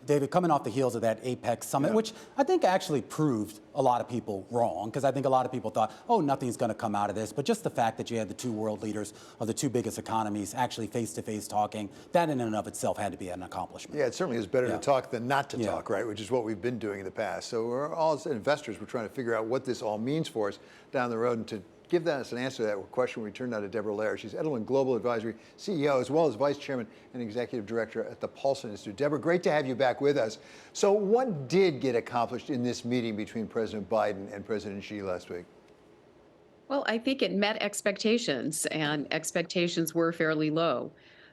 David, coming off the heels of that APEC Summit, which I think actually proved a lot of people wrong, because I think a lot of people thought, oh, nothing's going to come out of this. But just the fact that you had the two world leaders of the two biggest economies actually face-to-face talking, that in and of itself had to be an accomplishment. Yeah, it certainly is better to talk than not to talk, right? Which is what we've been doing in the past. So we're all as investors, we're trying to figure out what this all means for us down the road. And to give us an answer to that question, we turn now to Deborah Lehr. She's Edelman Global Advisory CEO, as well as Vice Chairman and Executive Director at the Paulson Institute. Deborah, great to have you back with us. So what did get accomplished in this meeting between President Biden and President Xi last week? Well, I think it met expectations, and expectations were fairly low.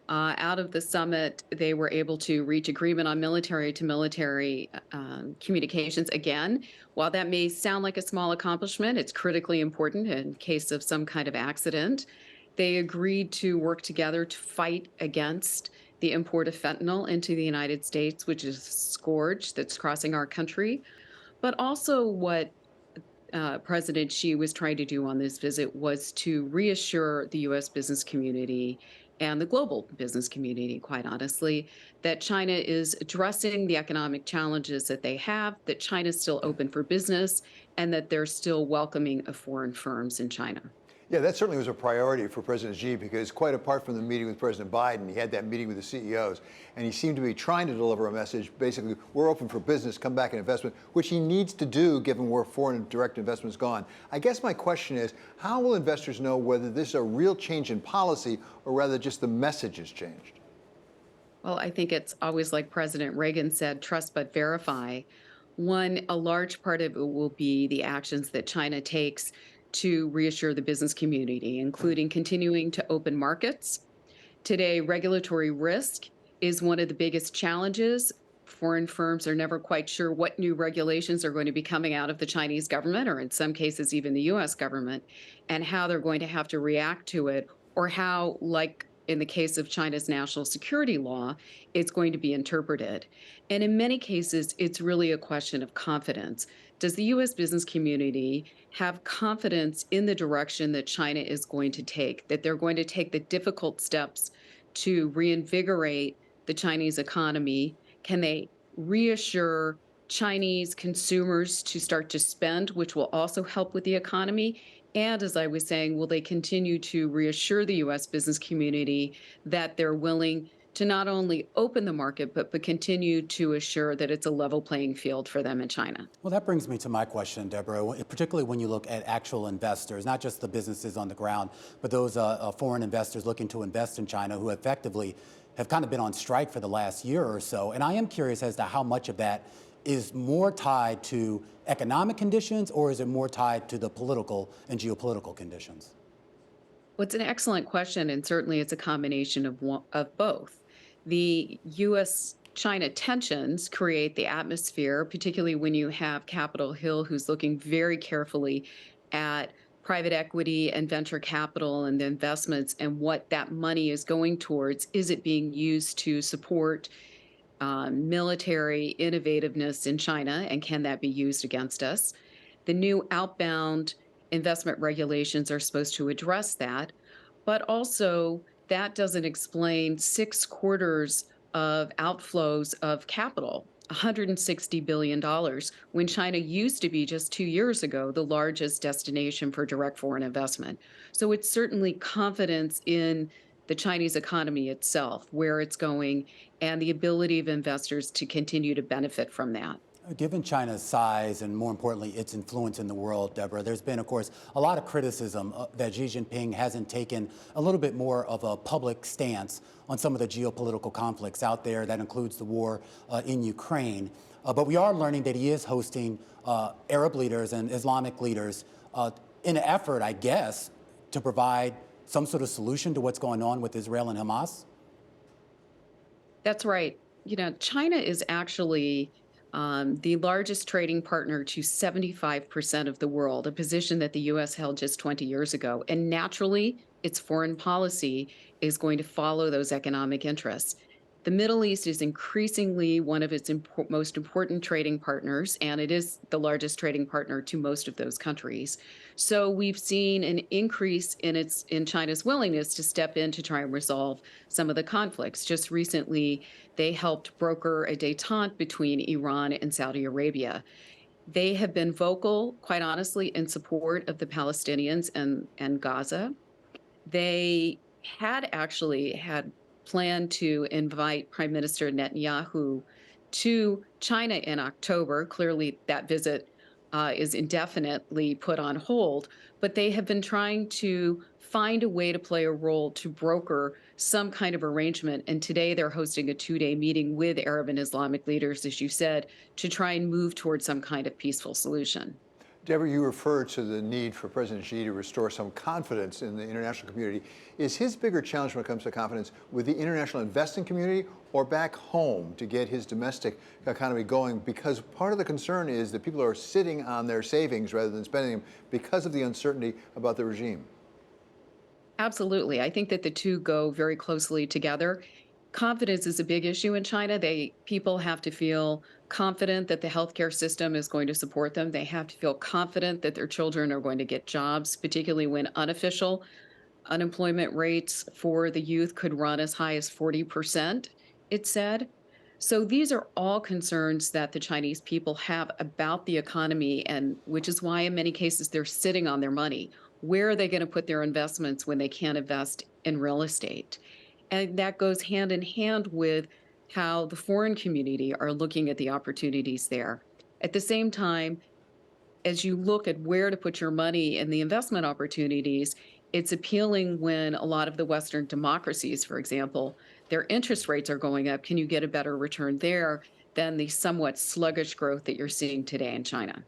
Out of the summit, they were able to reach agreement on military-to-military communications. Again, while that may sound like a small accomplishment, it's critically important in case of some kind of accident. They agreed to work together to fight against the import of fentanyl into the United States, which is a scourge that's crossing our country. But also what President Xi was trying to do on this visit was to reassure the U.S. business community and the global business community, quite honestly, that China is addressing the economic challenges that they have, that China is still open for business, and that they're still welcoming of foreign firms in China. Yeah, that certainly was a priority for President Xi, because quite apart from the meeting with President Biden, he had that meeting with the CEOs, and he seemed to be trying to deliver a message, basically, we're open for business, come back and investment, which he needs to do given where foreign direct investment has gone. I guess my question is, how will investors know whether this is a real change in policy or rather just the message has changed? Well, I think it's always like President Reagan said, trust but verify. One, a large part of it will be the actions that China takes to reassure the business community, including continuing to open markets. Today, regulatory risk is one of the biggest challenges. Foreign firms are never quite sure what new regulations are going to be coming out of the Chinese government, or in some cases, even the US government, and how they're going to have to react to it, or how, like in the case of China's national security law, it's going to be interpreted. And in many cases, it's really a question of confidence. Does the U.S. business community have confidence in the direction that China is going to take, that they're going to take the difficult steps to reinvigorate the Chinese economy? Can they reassure Chinese consumers to start to spend, which will also help with the economy? And as I was saying, will they continue to reassure the U.S. business community that they're willing to not only open the market, but continue to assure that it's a level playing field for them in China? Well, that brings me to my question, Deborah, particularly when you look at actual investors, not just the businesses on the ground, but those foreign investors looking to invest in China who effectively have kind of been on strike for the last year or so. And I am curious as to how much of that is more tied to economic conditions, or is it more tied to the political and geopolitical conditions? Well, it's an excellent question, and certainly it's a combination of both. The U.S.-China tensions create the atmosphere, particularly when you have Capitol Hill, who's looking very carefully at private equity and venture capital and the investments and what that money is going towards. Is it being used to support military innovativeness in China, and can that be used against us? The new outbound investment regulations are supposed to address that, but also that doesn't explain 6 quarters of outflows of capital, $160 billion, when China used to be just 2 years ago the largest destination for direct foreign investment. So it's certainly confidence in the Chinese economy itself, where it's going, and the ability of investors to continue to benefit from that. Given China's size and, more importantly, its influence in the world, Deborah, there's been, of course, a lot of criticism that Xi Jinping hasn't taken a little bit more of a public stance on some of the geopolitical conflicts out there. That includes the war in Ukraine. But we are learning that he is hosting Arab leaders and Islamic leaders in an effort, I guess, to provide some sort of solution to what's going on with Israel and Hamas? That's right. You know, China is actually the largest trading partner to 75% of the world, a position that the U.S. held just 20 years ago. And naturally, its foreign policy is going to follow those economic interests. The Middle East is increasingly one of its most important trading partners, and it is the largest trading partner to most of those countries. So we've seen an increase in China's willingness to step in to try and resolve some of the conflicts. Just recently, they helped broker a détente between Iran and Saudi Arabia. They have been vocal, quite honestly, in support of the Palestinians and Gaza. They had actually had planned to invite Prime Minister Netanyahu to China in October. Clearly, that visit is indefinitely put on hold, but they have been trying to find a way to play a role to broker some kind of arrangement. And today they're hosting a 2-day meeting with Arab and Islamic leaders, as you said, to try and move towards some kind of peaceful solution. Deborah, you referred to the need for President Xi to restore some confidence in the international community. Is his bigger challenge when it comes to confidence with the international investing community or back home to get his domestic economy going? Because part of the concern is that people are sitting on their savings rather than spending them because of the uncertainty about the regime. Absolutely. I think that the two go very closely together. Confidence is a big issue in China. People have to feel confident that the healthcare system is going to support them. They have to feel confident that their children are going to get jobs, particularly when unofficial unemployment rates for the youth could run as high as 40%, it said. So these are all concerns that the Chinese people have about the economy, and which is why in many cases they're sitting on their money. Where are they going to put their investments when they can't invest in real estate? And that goes hand in hand with how the foreign community are looking at the opportunities there. At the same time, as you look at where to put your money and the investment opportunities, it's appealing when a lot of the Western democracies, for example, their interest rates are going up. Can you get a better return there than the somewhat sluggish growth that you're seeing today in China?